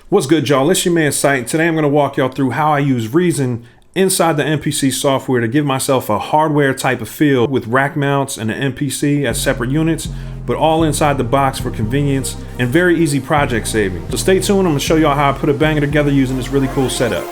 What's good, y'all? It's your man Sight. Today I'm going to walk y'all through how I use Reason inside the MPC software to give myself a hardware type of feel with rack mounts and the MPC as separate units, but all inside the box for convenience and very easy project saving. So stay tuned. I'm going to show y'all how I put a banger together using this really cool setup.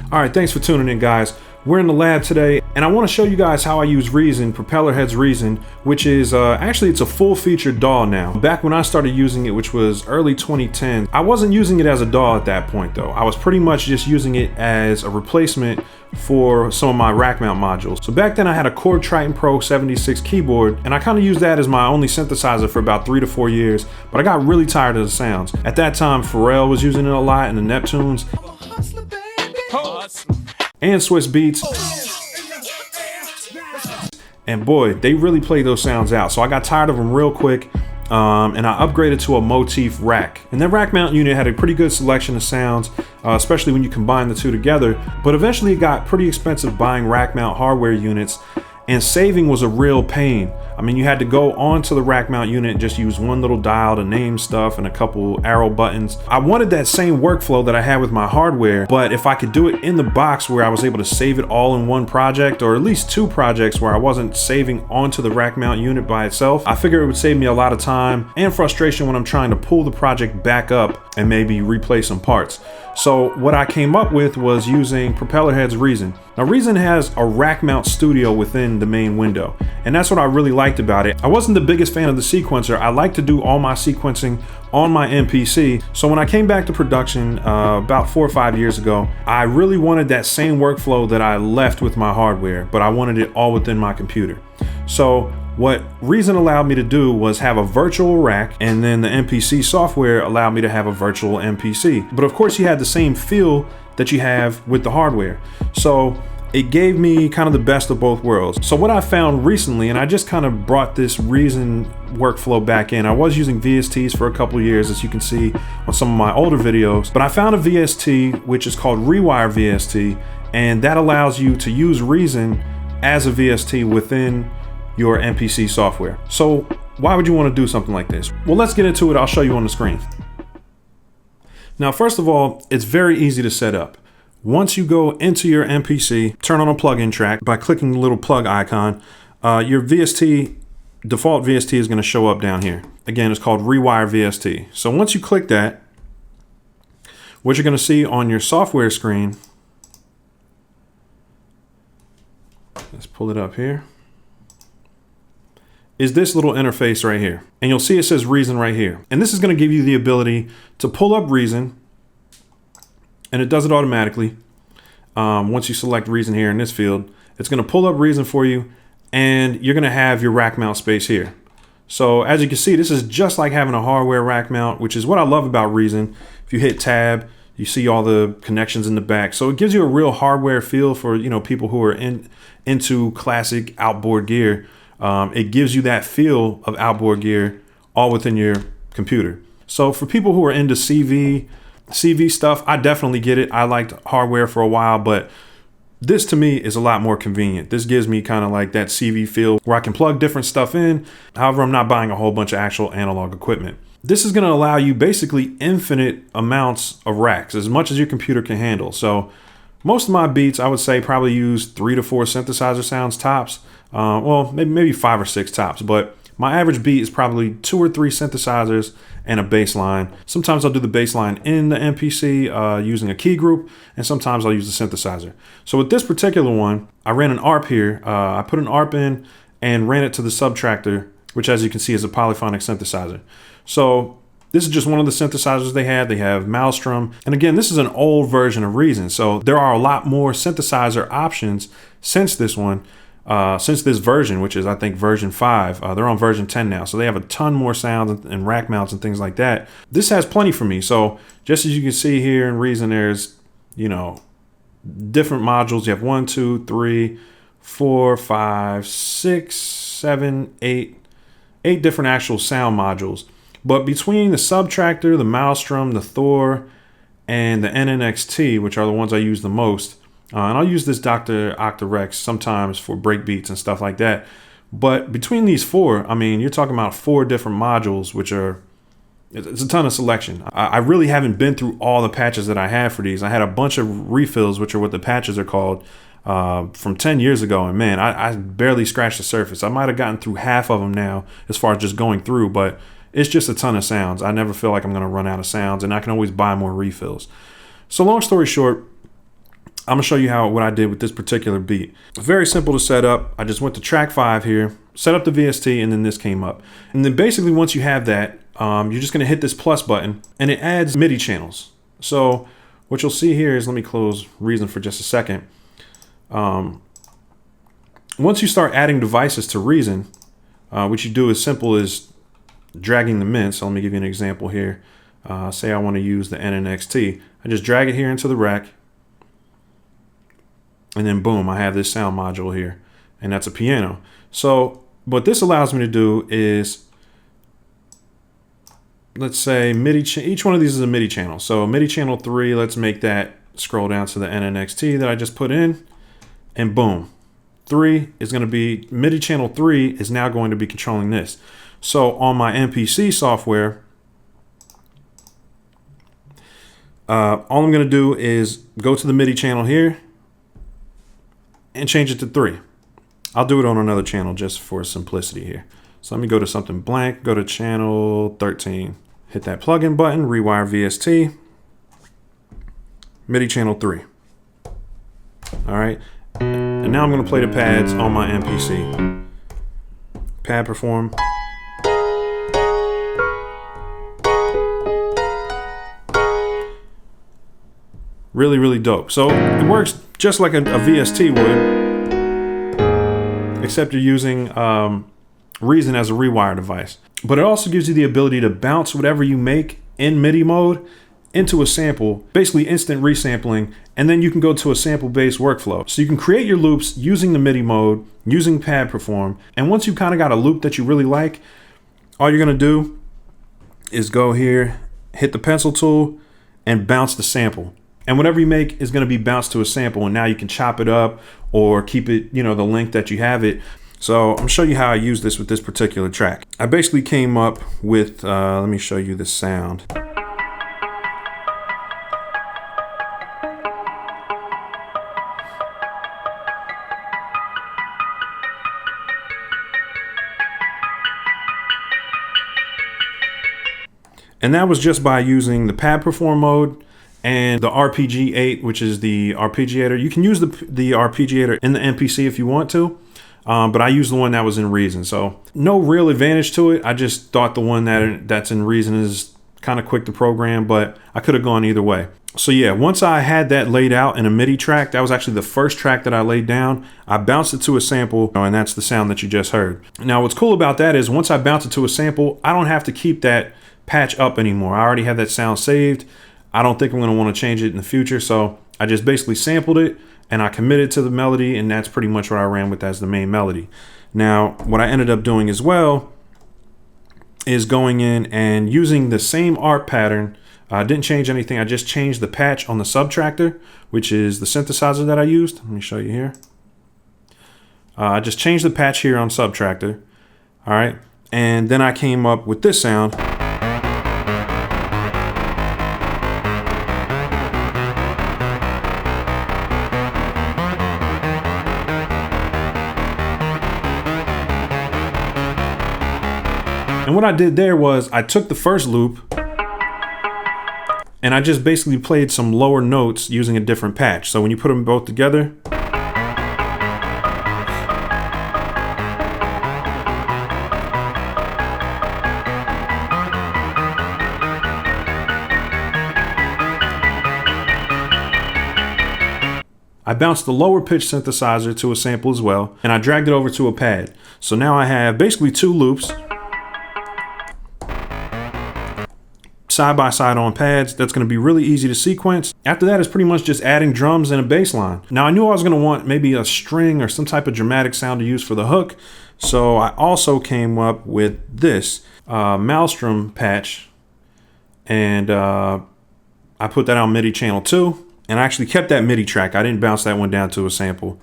All right, thanks for tuning in, guys. We're in the lab today, and I want to show you guys how I use Reason, Propeller Heads Reason, which is actually it's a full-featured DAW now. Back when I started using it, which was early 2010, I wasn't using it as a DAW at that point, though. I was pretty much just using it as a replacement for some of my rack mount modules. So back then I had a Korg Triton Pro 76 keyboard, and I kind of used that as my only synthesizer for about 3 to 4 years, but I got really tired of the sounds. At that time, Pharrell was using it a lot, and the Neptunes, and Swiss Beats, and boy, they really play those sounds out. So I got tired of them real quick, and I upgraded to a motif rack. And that rack mount unit had a pretty good selection of sounds, especially when you combine the two together. But eventually it got pretty expensive buying rack mount hardware units, and saving was a real pain. I mean, you had to go onto the rack mount unit and just use one little dial to name stuff and a couple arrow buttons. I wanted that same workflow that I had with my hardware, but if I could do it in the box where I was able to save it all in one project, or at least 2 projects where I wasn't saving onto the rack mount unit by itself, I figured it would save me a lot of time and frustration when I'm trying to pull the project back up and maybe replace some parts. So what I came up with was using Propeller Heads Reason. Now Reason has a rack mount studio within the main window, and that's what I really liked about it. I wasn't the biggest fan of the sequencer. I like to do all my sequencing on my MPC. So when I came back to production about 4 or 5 years ago, I really wanted that same workflow that I left with my hardware, but I wanted it all within my computer. So what Reason allowed me to do was have a virtual rack, and then the MPC software allowed me to have a virtual MPC. But of course you had the same feel that you have with the hardware. So it gave me kind of the best of both worlds. So what I found recently, and I just kind of brought this Reason workflow back in. I was using VSTs for a couple of years, as you can see on some of my older videos, but I found a VST which is called Rewire VST, and that allows you to use Reason as a VST within your MPC software. So why would you want to do something like this? Well, let's get into it. I'll show you on the screen. Now, first of all, it's very easy to set up. Once you go into your MPC, turn on a plugin track by clicking the little plug icon. Your VST, default VST is going to show up down here. Again, it's called Rewire VST. So once you click that, what you're going to see on your software screen, let's pull it up here, is this little interface right here. And you'll see it says Reason right here. And this is going to give you the ability to pull up Reason, and it does it automatically. Once you select Reason here in this field, it's going to pull up Reason for you, and you're going to have your rack mount space here. So as you can see, this is just like having a hardware rack mount, which is what I love about Reason. If you hit tab, you see all the connections in the back. So it gives you a real hardware feel for, you know, people who are into classic outboard gear. It gives you that feel of outboard gear all within your computer. So for people who are into CV stuff, I definitely get it. I liked hardware for a while, but this to me is a lot more convenient. This gives me kind of like that CV feel where I can plug different stuff in. However, I'm not buying a whole bunch of actual analog equipment. This is going to allow you basically infinite amounts of racks, as much as your computer can handle. So most of my beats, I would say, probably use 3 to 4 synthesizer sounds tops. Well, maybe 5 or 6 tops, but my average beat is probably 2 or 3 synthesizers and a bass line. Sometimes I'll do the bass line in the MPC using a key group, and sometimes I'll use the synthesizer. So with this particular one, I ran an ARP here. I put an ARP in and ran it to the subtractor, which, as you can see, is a polyphonic synthesizer. So this is just one of the synthesizers they had. They have Maelstrom. And again, this is an old version of Reason. So there are a lot more synthesizer options since this one. Since this version, which is I think version 5, they're on version 10 now. So they have a ton more sounds and rack mounts and things like that. This has plenty for me. So just as you can see here in Reason, there's, you know, different modules. You have 1, 2, 3, 4, 5, 6, 7, 8 different actual sound modules. But between the Subtractor, the Maelstrom, the Thor, and the NNXT, which are the ones I use the most, and I'll use this Dr. Octarex sometimes for breakbeats and stuff like that. But between these four, I mean, you're talking about 4 different modules, which are, it's a ton of selection. I really haven't been through all the patches that I have for these. I had a bunch of refills, which are what the patches are called, from 10 years ago. And man, I barely scratched the surface. I might have gotten through half of them now as far as just going through, but it's just a ton of sounds. I never feel like I'm going to run out of sounds, and I can always buy more refills. So long story short, I'm going to show you what I did with this particular beat. Very simple to set up. I just went to track 5 here, set up the VST, and then this came up. And then basically once you have that, you're just going to hit this plus button, and it adds MIDI channels. So what you'll see here is, let me close Reason for just a second. Once you start adding devices to Reason, what you do is simple as dragging them in. So let me give you an example here. Say I want to use the NNXT. I just drag it here into the rack, and then boom, I have this sound module here, and that's a piano. So what this allows me to do is, let's say MIDI, each one of these is a MIDI channel. So MIDI channel 3, let's make that scroll down to the NNXT that I just put in, and boom, 3 is going to be, MIDI channel 3 is now going to be controlling this. So on my MPC software, all I'm going to do is go to the MIDI channel here and change it to 3. I'll do it on another channel just for simplicity here. So let me go to something blank, go to channel 13, hit that plugin button, Rewire VST, MIDI channel 3. All right, and now I'm going to play the pads on my MPC. Pad perform. Really, really dope. So it works just like a VST would, except you're using Reason as a Rewire device. But it also gives you the ability to bounce whatever you make in MIDI mode into a sample, basically instant resampling, and then you can go to a sample-based workflow. So you can create your loops using the MIDI mode, using Pad Perform, and once you kind of got a loop that you really like, all you're gonna do is go here, hit the pencil tool, and bounce the sample. And whatever you make is going to be bounced to a sample, and now you can chop it up or keep it, you know, the length that you have it. So I'm going to show you how I use this with this particular track. I basically came up with, let me show you this sound. And that was just by using the Pad Perform mode and the RPG8, which is the arpeggiator. You can use the arpeggiator in the MPC if you want to, but I used the one that was in Reason. So no real advantage to it. I just thought the one that's in Reason is kind of quick to program, but I could have gone either way. So yeah, once I had that laid out in a MIDI track, that was actually the first track that I laid down. I bounced it to a sample, and that's the sound that you just heard. Now what's cool about that is once I bounce it to a sample, I don't have to keep that patch up anymore. I already have that sound saved. I don't think I'm going to want to change it in the future. So I just basically sampled it and I committed to the melody, and that's pretty much what I ran with as the main melody. Now, what I ended up doing as well is going in and using the same art pattern. I didn't change anything. I just changed the patch on the Subtractor, which is the synthesizer that I used. Let me show you here. I just changed the patch here on Subtractor. All right. And then I came up with this sound. And what I did there was I took the first loop and I just basically played some lower notes using a different patch. So when you put them both together, I bounced the lower pitch synthesizer to a sample as well, and I dragged it over to a pad. So now I have basically 2 loops. side by side on pads. That's going to be really easy to sequence. After that, it's pretty much just adding drums and a bass line. Now I knew I was going to want maybe a string or some type of dramatic sound to use for the hook. So I also came up with this Maelstrom patch, and I put that on MIDI channel 2, and I actually kept that MIDI track. I didn't bounce that one down to a sample.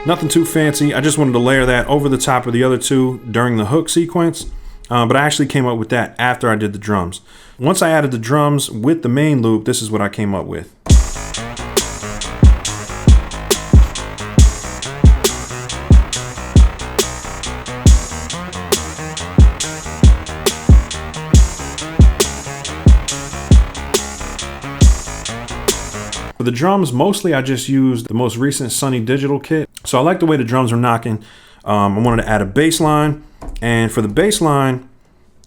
Nothing too fancy. I just wanted to layer that over the top of the other two during the hook sequence. But I actually came up with that after I did the drums. Once I added the drums with the main loop, this is what I came up with. For the drums, mostly I just used the most recent Sunny Digital kit. So I like the way the drums are knocking. I wanted to add a bass line. And for the bass line,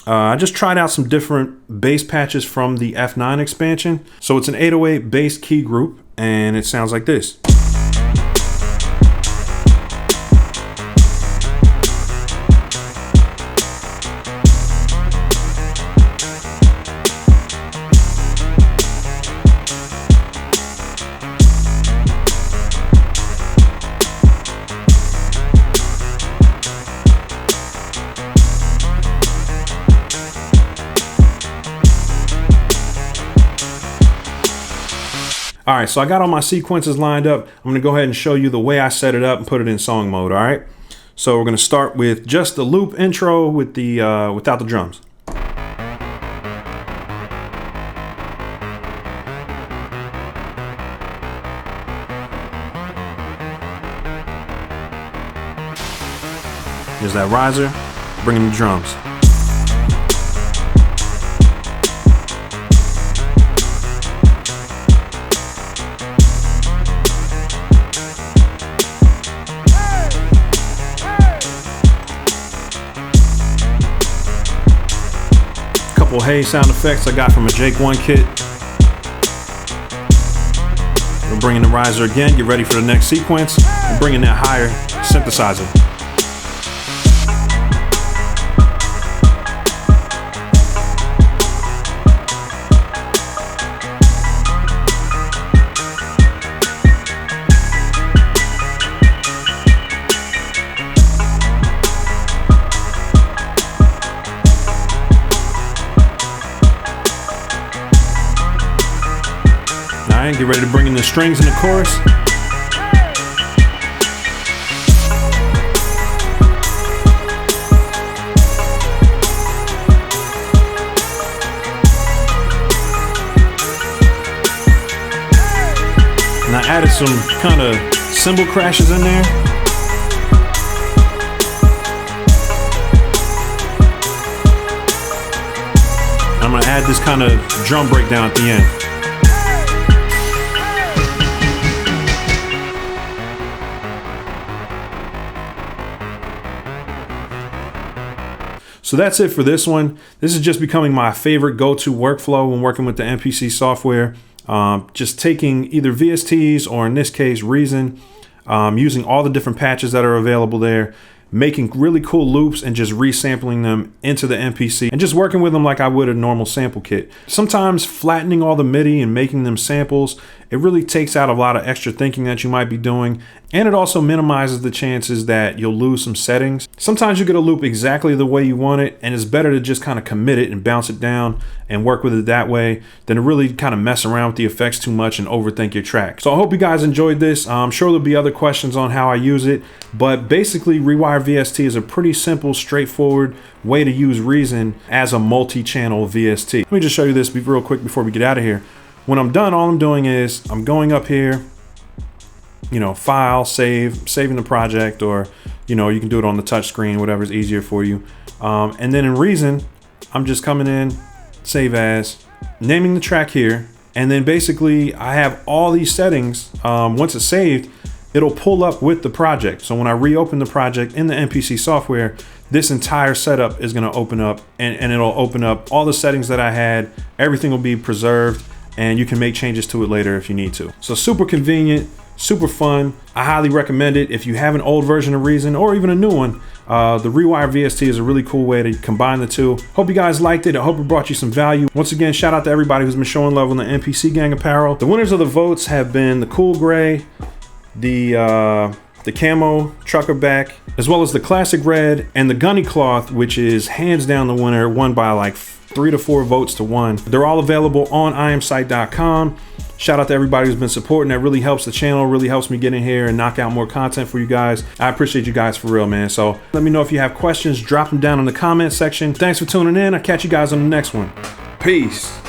I just tried out some different bass patches from the F9 expansion. So it's an 808 bass key group, and it sounds like this. All right, so I got all my sequences lined up. I'm gonna go ahead and show you the way I set it up and put it in song mode, all right? So we're gonna start with just the loop intro with the without the drums. There's that riser, bringing the drums. Couple hay sound effects I got from a Jake 1 kit. We're bringing the riser again, get ready for the next sequence. We're bringing that higher synthesizer. Get ready to bring in the strings in the chorus. And I added some kind of cymbal crashes in there. I'm gonna add this kind of drum breakdown at the end. So that's it for this one. This is just becoming my favorite go-to workflow when working with the MPC software. Just taking either VSTs or in this case Reason, using all the different patches that are available there, making really cool loops and just resampling them into the MPC and just working with them like I would a normal sample kit. Sometimes flattening all the MIDI and making them samples, it really takes out a lot of extra thinking that you might be doing, and it also minimizes the chances that you'll lose some settings. Sometimes you get a loop exactly the way you want it, and it's better to just kind of commit it and bounce it down and work with it that way than to really kind of mess around with the effects too much and overthink your track. So I hope you guys enjoyed this. I'm sure there'll be other questions on how I use it, but basically Rewire VST is a pretty simple, straightforward way to use Reason as a multi-channel VST. Let me just show you this real quick before we get out of here. When I'm done, all I'm doing is I'm going up here, you know, file, saving the project, or, you know, you can do it on the touch screen, whatever's easier for you. And then in Reason, I'm just coming in, save as, naming the track here, and then basically I have all these settings. Once it's saved, it'll pull up with the project. So when I reopen the project in the MPC software, this entire setup is gonna open up, and it'll open up all the settings that I had. Everything will be preserved, and you can make changes to it later if you need to. So super convenient, Super fun. I highly recommend it. If you have an old version of Reason or even a new one, the Rewire VST is a really cool way to combine the two. Hope you guys liked it. I hope it brought you some value. Once again, shout out to everybody who's been showing love on the MPC Gang apparel. The winners of the votes have been the Cool Gray, the camo trucker back, as well as the classic red and the gunny cloth, which is hands down the winner, won by like 3 to 4 votes to 1. They're all available on IamSite.com. Shout out to everybody who's been supporting. That really helps the channel, really helps me get in here and knock out more content for you guys. I appreciate you guys for real, man. So let me know if you have questions, drop them down in the comment section. Thanks for tuning in. I'll catch you guys on the next one. Peace.